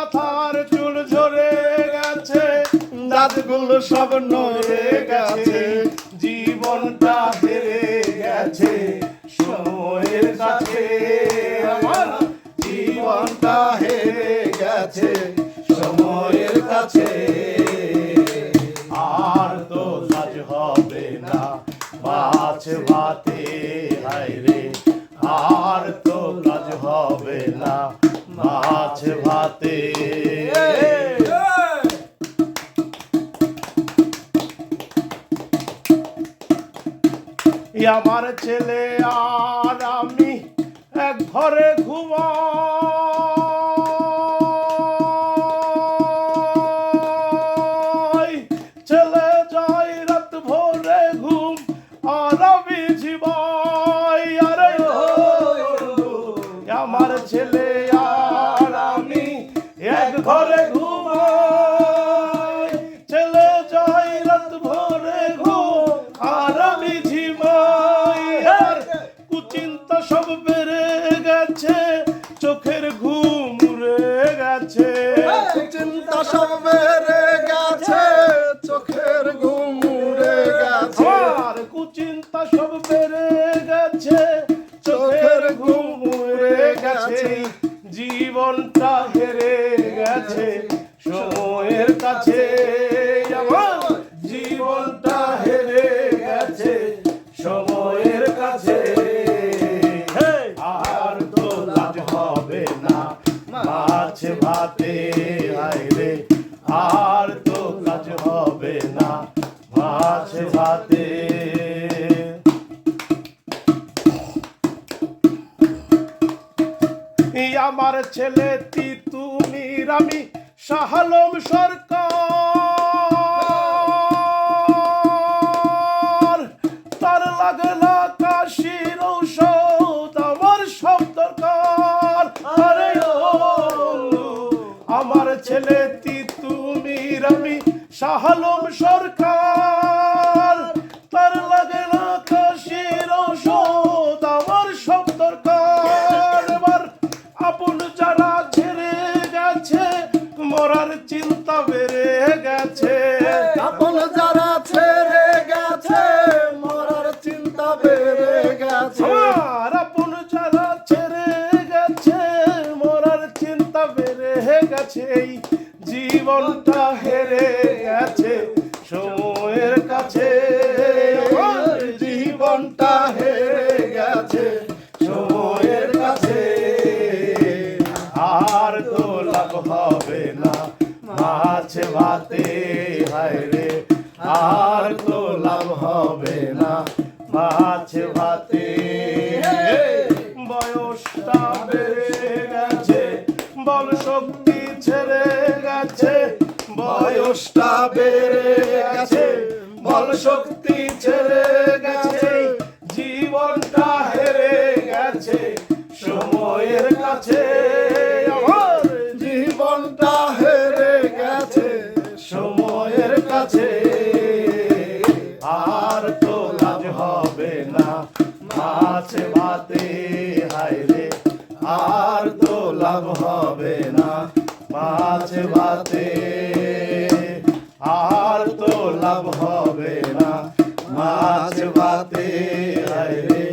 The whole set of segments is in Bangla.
মাথার চুল ঝরে গেছে, দাঁতগুলো সব নড়ে গেছে, জীবনটা হেরে গেছে সময়ের কাছে। আমার জীবনটা হেরে গেছে সময়ের কাছে। আর তো কাজ হবে না মাছ ভাতে, হায় রে আর তো কাজ হবে না মাছ ভাতে। আমার ছেলে আর আমি এক ঘরে ঘুমাই, ছেলে যাই রাত ভোরে ঘুম আর আমি ঝিমাই। আরে আমার ছেলে আর আমি এক ঘরে ঘুমাই, ছেলে যাই রাত ভোরে ঘুম আর আমি ঝিমাই। আর কুচিন্তা সব বেড়ে গেছে, চোখের ঘুম উড়ে গেছে, চিন্তা সব বেড়ে গেছে, চোখের ঘুম উড়ে গেছে। আর কুচিন্তা সব বেড়ে গেছে, চোখের ঘুম উড়ে গেছে, জীবনটা হেরে গেছে সময়ের কাছে। আমার জীবনটা হেরে গেছে সময়ের কাছে। আর তো লাভ হবে না মাছ ভাতে, হায় রে আর তো কাজ হবে না মাছ ভাতে। আমার ছেলে তিতুমির আমি শাহ আলম সরকার, তার লাগে না কাশির ঔষধ আমার সব দরকার। আরে ও আমার ছেলে তিতুমির আমি শাহ আলম সরকার, তার লাগে না কাশির ঔষধ আমার সব দরকার। এবার আপন যারা ছেড়ে গেছে, মরার চিন্তা বেড়ে গেছে, আপন যারা ছেড়ে গেছে, মরার চিন্তা বেড়ে গেছে। আর আপন যারা ছেড়ে গেছে, মরার চিন্তা বেড়ে গেছে, এই জীবনটা হেরে গেছে সময়ের কাছে। আমার জীবনটা হেরে গেছে সময়ের কাছে। আর তো লাভ হবে না মাছ ভাতে, হায় রে আর তো লাভ হবে না মাছ ভাতে। বয়সটা বেড়ে গেছে, বল শক্তি ছেড়ে গেছে, বয়সটা বেড়ে গেছে, বল শক্তি ছেড়ে গেছে, জীবনটা হেরে গেছে সময়ের কাছে। আমার জীবনটা হেরে গেছে সময়ের কাছে। আর তো লাভ হবে না মাছ ভাতে, হায় রে আর তো লাভ হবে না মাছ ভাতে। আর তো লাভ হবে না মাছ ভাতে, হায় রে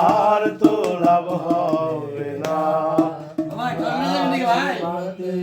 আর তো লাভ হবে না মাছ ভাতে।